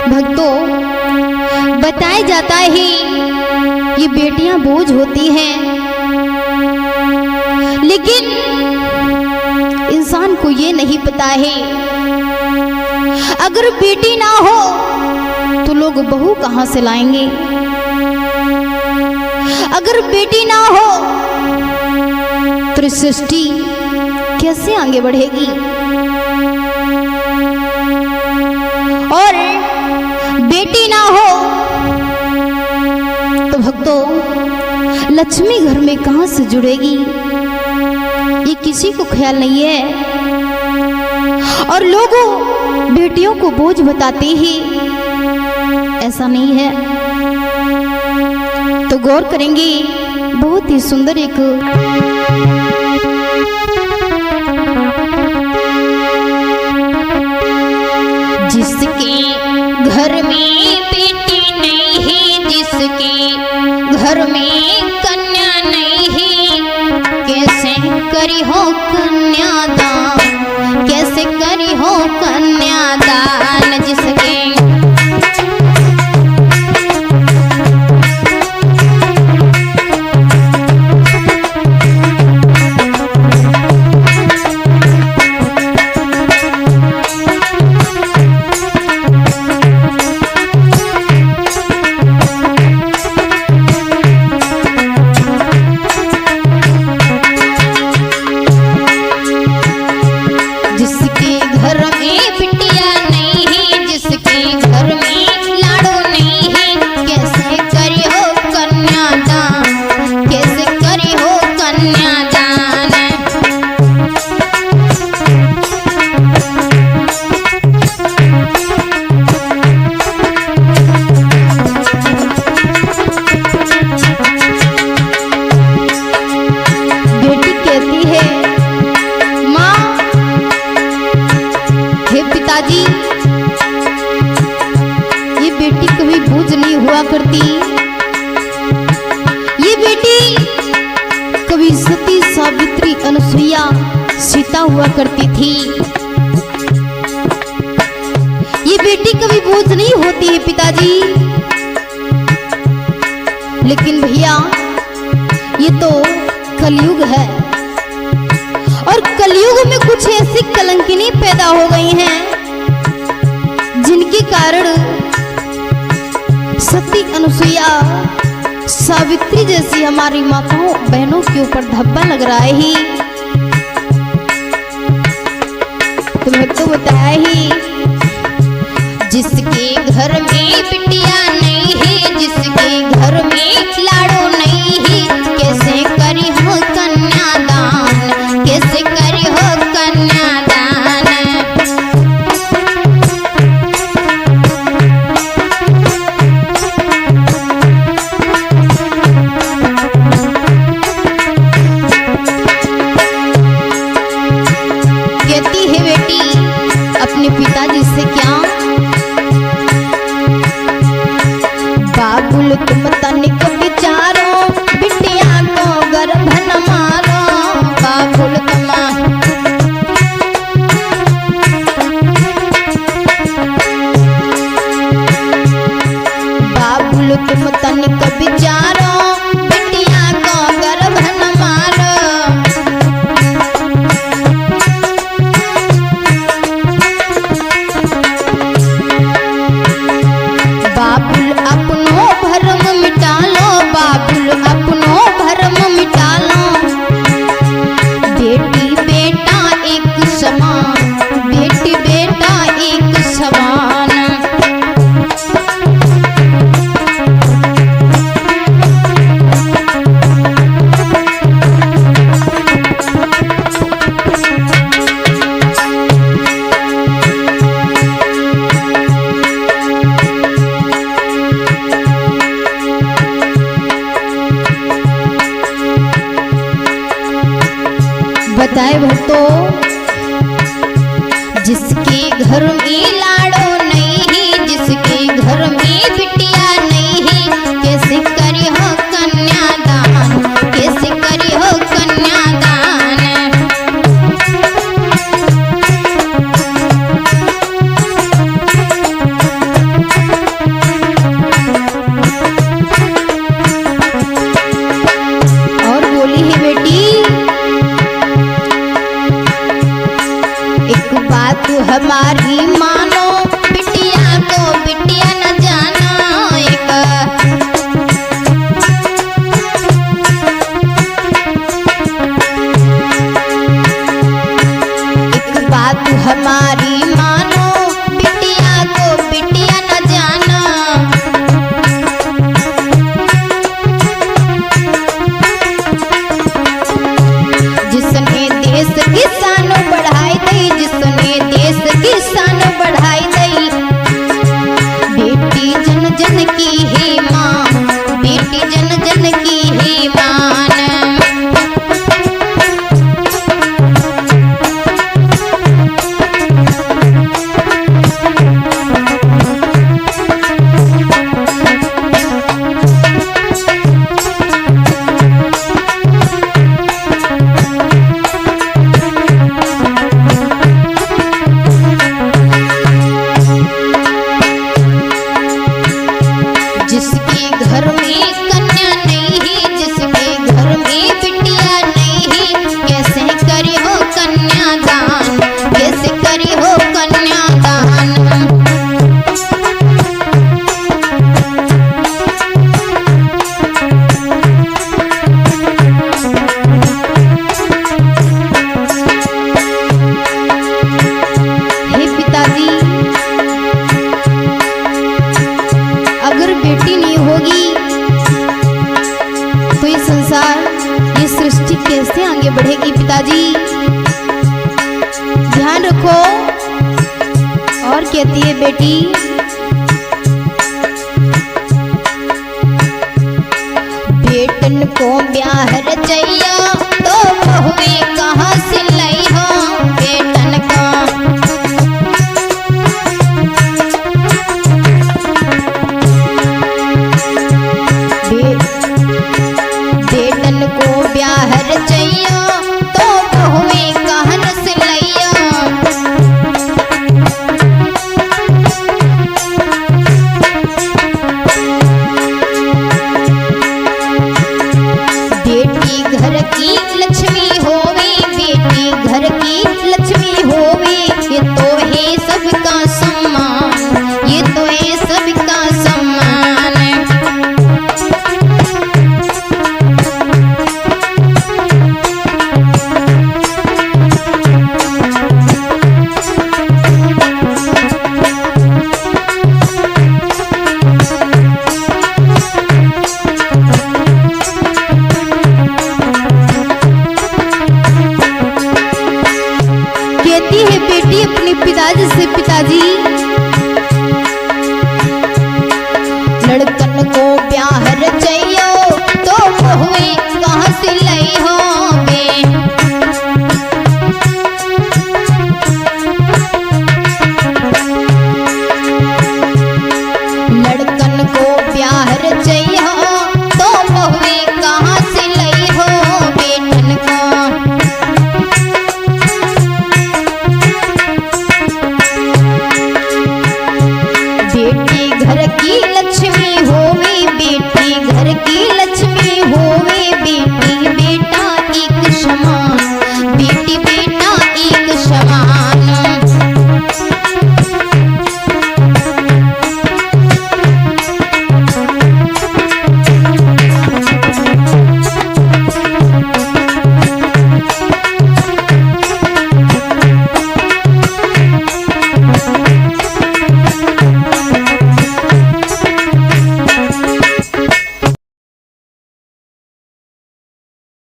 भक्तों, बताया जाता है ये बेटियां बोझ होती हैं, लेकिन इंसान को ये नहीं पता है अगर बेटी ना हो तो लोग बहू कहां से लाएंगे। अगर बेटी ना हो तो सृष्टि कैसे आगे बढ़ेगी। और बेटी ना हो तो भक्तों लक्ष्मी घर में कहां से जुड़ेगी, ये किसी को ख्याल नहीं है। और लोगों बेटियों को बोझ बताते ही, ऐसा नहीं है। तो गौर करेंगे, बहुत ही सुंदर एक जिसके घर में बेटी नहीं है, जिसके घर में कन्या नहीं है, कैसे करी हो कन्यादान, कैसे करी हो कन्यादान। जिसके करती, ये बेटी कभी सती सावित्री अनुसुईया सीता हुआ करती थी। ये बेटी कभी बोझ नहीं होती है पिताजी। लेकिन भैया ये तो कलयुग है, और कलयुग में कुछ ऐसी कलंकिनी पैदा हो गई हैं जिनके कारण सती अनुसुईया सावित्री जैसी हमारी माताओं बहनों के ऊपर धब्बा लग रहा है ही। तुम्हें तो बताया ही, जिसके घर में बिटिया नहीं है, जिसके घर में लाड़ो नहीं है, कैसे करी हो कन्यादान, कैसे करी हो कन्यादान। पिताजी से क्या, बाबुल तुम तनिक विचारो, बिटिया को गर्भ न मारो। बाबुल तुम तनिक विचारो, बिटिया को गर्भ न मारो। बाबुल अपनो भरम मिटा लो, बाबुल अपनो भरम मिटा लो। बेटी बेटा एक समान, बेटी बेटा एक समान। बताए भक्तों, जिसके घर में लाड़ो हमारी मानो, बिटिया को बिटिया न जानो। एक बात हमारी मानो, बिटिया को बिटिया न जानो। जिसने देश की शान बढ़ाई दई, जिसने देश की शान बढ़ाई दई, बेटी जन जन की ही मां, बेटी जन जन की ही मान। जिसके घर में कन्या नहीं है, जिसके घर में बिटिया नहीं है, कैसे करी हो कन्यादान, कैसे करी हो कन्यादान। हे पिताजी, अगर बेटी नहीं होगी तो ये संसार, ये सृष्टि कैसे आगे बढ़ेगी पिताजी? ध्यान रखो। और कहती है बेटी,